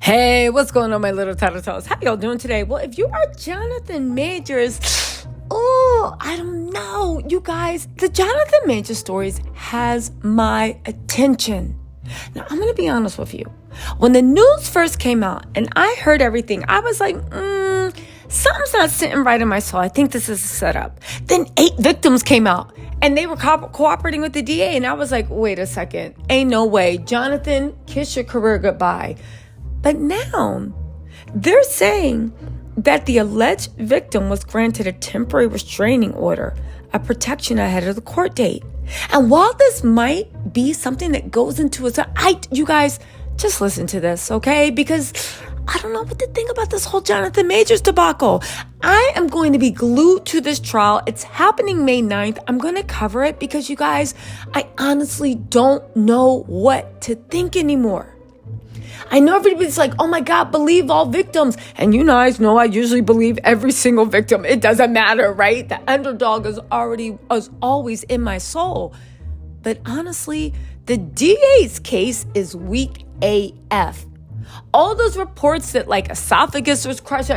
Hey, what's going on, my little TisaTellss? How y'all doing today? Well, if you are Jonathan Majors, I don't know. You guys, the Jonathan Majors stories has my attention. Now, I'm going to be honest with you. When the news first came out and I heard everything, I was like, something's not sitting right in my soul. I think this is a setup. Then 8 victims came out and they were cooperating with the DA. And I was like, wait a second. Ain't no way. Jonathan, kiss your career goodbye. But now they're saying that the alleged victim was granted a temporary restraining order, a protection ahead of the court date. And while this might be something that goes into you guys, just listen to this, okay? Because I don't know what to think about this whole Jonathan Majors debacle. I am going to be glued to this trial. It's happening May 9th. I'm going to cover it because you guys, I honestly don't know what to think anymore. I know everybody's like, oh my God, believe all victims. And you guys know I usually believe every single victim. It doesn't matter, right? The underdog is always in my soul. But honestly, the DA's case is weak AF. All those reports that like esophagus was crushed,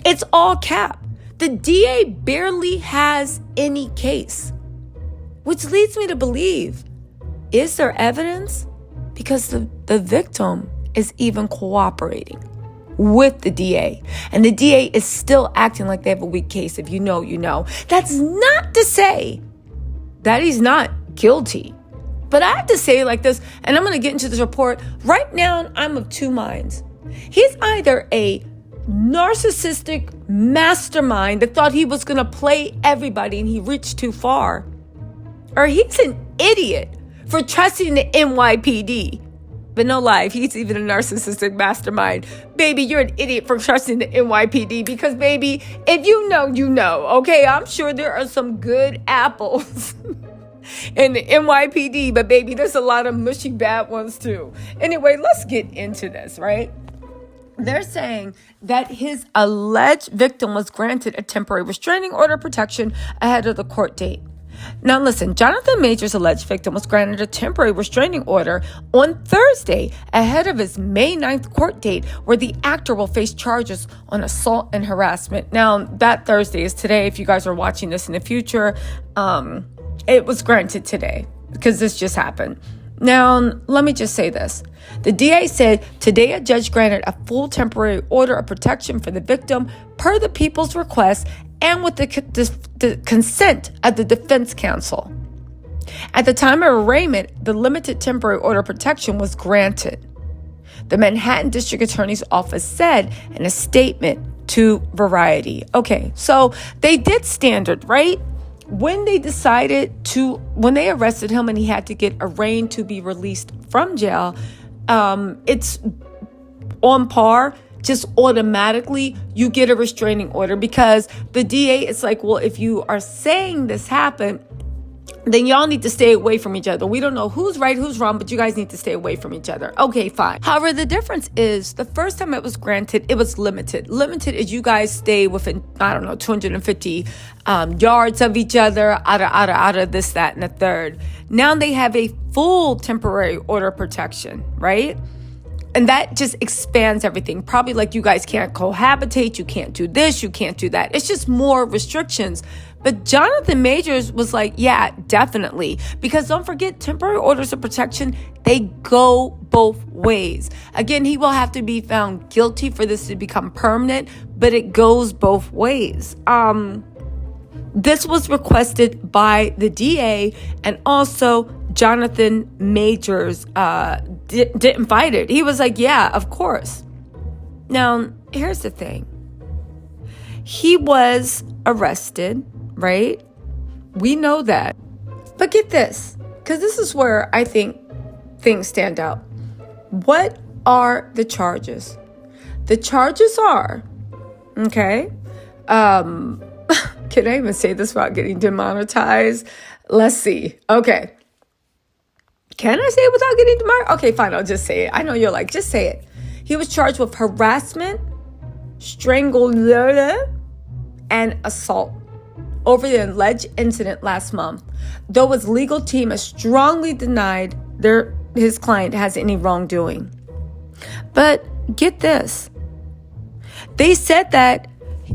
it's all cap. The DA barely has any case, which leads me to believe, is there evidence? Because the victim is even cooperating with the DA. And the DA is still acting like they have a weak case. If you know, you know. That's not to say that he's not guilty. But I have to say it like this, and I'm going to get into this report. Right now, I'm of two minds. He's either a narcissistic mastermind that thought he was going to play everybody and he reached too far. Or he's an idiot for trusting the NYPD. But no lie, if he's even a narcissistic mastermind, baby, you're an idiot for trusting the NYPD because, baby, if you know, you know, okay? I'm sure there are some good apples in the NYPD, but, baby, there's a lot of mushy bad ones, too. Anyway, let's get into this, right? They're saying that his alleged victim was granted a temporary restraining order protection ahead of the court date. Now listen, Jonathan Majors' alleged victim was granted a temporary restraining order on Thursday ahead of his May 9th court date where the actor will face charges on assault and harassment. Now that Thursday is today. If you guys are watching this in the future, it was granted today because this just happened. Now, let me just say this. The DA said today a judge granted a full temporary order of protection for the victim per the people's request and with the consent of the defense counsel. At the time of arraignment, the limited temporary order of protection was granted. The Manhattan District Attorney's Office said in a statement to Variety. Okay, so they did standard, right? When they arrested him and he had to get arraigned to be released from jail, it's on par. Just automatically you get a restraining order because the DA is like, well, if you are saying this happened, then y'all need to stay away from each other. We don't know who's right, who's wrong, but you guys need to stay away from each other. Okay, fine. However, the difference is the first time it was granted, it was limited. Limited is you guys stay within, 250 yards of each other, out of this, that, and the third. Now they have a full temporary order of protection, right? And that just expands everything. Probably like you guys can't cohabitate, you can't do this, you can't do that. It's just more restrictions. But Jonathan Majors was like, yeah, definitely. Because don't forget, temporary orders of protection, they go both ways. Again, he will have to be found guilty for this to become permanent, but it goes both ways. This was requested by the DA, and also Jonathan Majors didn't fight it. He was like, yeah, of course. Now, here's the thing. He was arrested, right? We know that. But get this, because this is where I think things stand out. What are the charges? The charges are, okay, can I even say this without getting demonetized? Let's see. Okay. Can I say it without getting demonetized? Okay, fine. I'll just say it. I know you're like, just say it. He was charged with harassment, strangulation, and assault over the alleged incident last month, though his legal team has strongly denied his client has any wrongdoing. But get this. They said that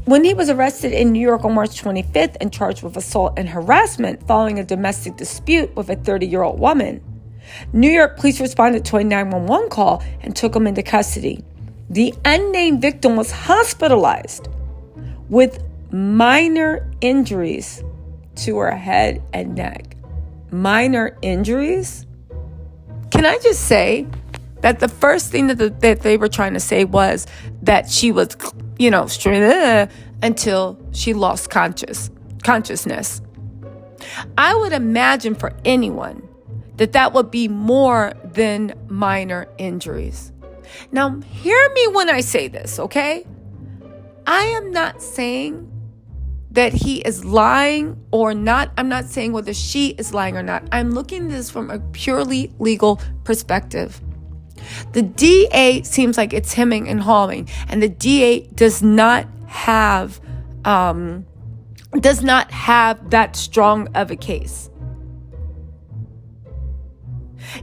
when he was arrested in New York on March 25th and charged with assault and harassment following a domestic dispute with a 30-year-old woman, New York police responded to a 911 call and took him into custody. The unnamed victim was hospitalized with minor injuries to her head and neck. Minor injuries? Can I just say that the first thing that they were trying to say was that she was, until she lost consciousness. I would imagine for anyone that would be more than minor injuries. Now, hear me when I say this, okay? I am not saying that he is lying or not. I'm not saying whether she is lying or not. I'm looking at this from a purely legal perspective. The DA seems like it's hemming and hawing, and the DA does not have that strong of a case.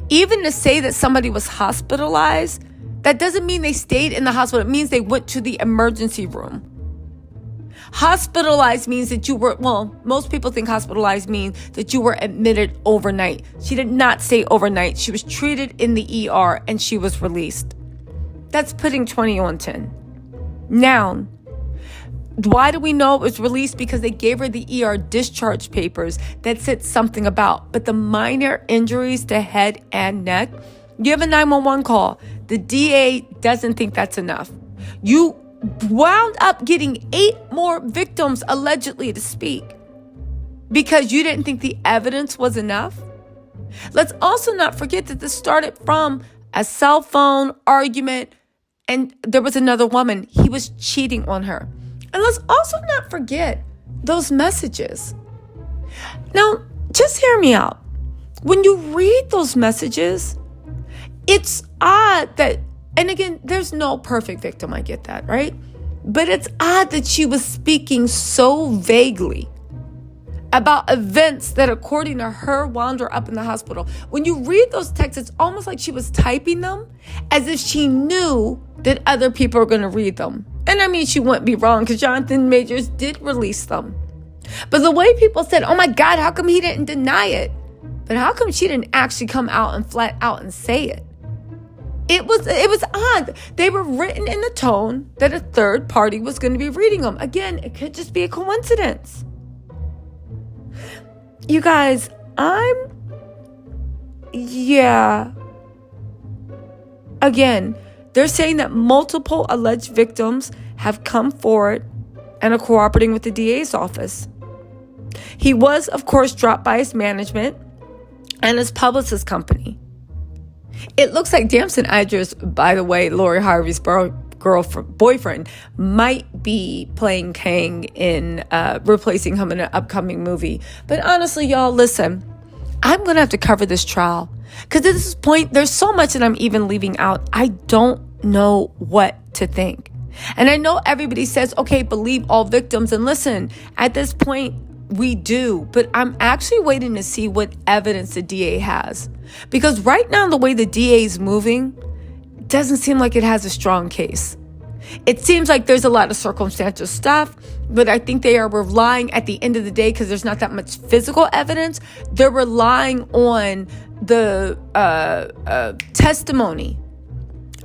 Even to say that somebody was hospitalized, that doesn't mean they stayed in the hospital. It means they went to the emergency room. Hospitalized means that most people think hospitalized means that you were admitted overnight. She did not stay overnight. She was treated in the ER and she was released. That's putting 20 on 10. Now, why do we know it was released? Because they gave her the ER discharge papers that said something about, but the minor injuries to head and neck, you have a 911 call. The DA doesn't think that's enough. You wound up getting 8 more victims allegedly to speak because you didn't think the evidence was enough. Let's also not forget that this started from a cell phone argument, and there was another woman. He was cheating on her. And let's also not forget those messages. Now, just hear me out. When you read those messages, it's odd that, and again, there's no perfect victim, I get that, right? But it's odd that she was speaking so vaguely about events that, according to her, wound her up in the hospital. When you read those texts, it's almost like she was typing them as if she knew that other people are going to read them. And I mean, she wouldn't be wrong because Jonathan Majors did release them. But the way people said, oh my God, how come he didn't deny it? But how come she didn't actually come out and flat out and say it? It was odd. They were written in the tone that a third party was going to be reading them. Again, it could just be a coincidence. You guys, Again, they're saying that multiple alleged victims have come forward and are cooperating with the DA's office. He was, of course, dropped by his management and his publicist company. It looks like Damson Idris, by the way, Lori Harvey's boyfriend, might be playing Kang in replacing him in an upcoming movie. But honestly, y'all, listen, I'm going to have to cover this trial because at this point, there's so much that I'm even leaving out. I don't know what to think. And I know everybody says, okay, believe all victims. And listen, at this point, we do, but I'm actually waiting to see what evidence the DA has. Because right now, the way the DA is moving doesn't seem like it has a strong case. It seems like there's a lot of circumstantial stuff, but I think they are relying at the end of the day, because there's not that much physical evidence, they're relying on the testimony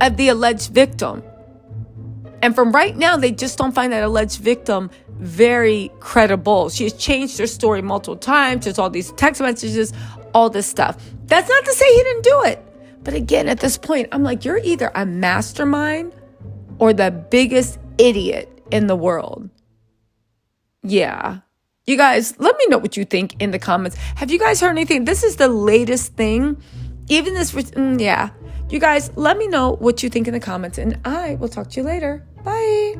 of the alleged victim. And from right now, they just don't find that alleged victim very credible. She has changed her story multiple times. There's all these text messages, all this stuff. That's not to say he didn't do it. But again, at this point, I'm like, you're either a mastermind or the biggest idiot in the world. Yeah. You guys, let me know what you think in the comments. Have you guys heard anything? This is the latest thing. Even this, yeah. You guys, let me know what you think in the comments, and I will talk to you later. Bye.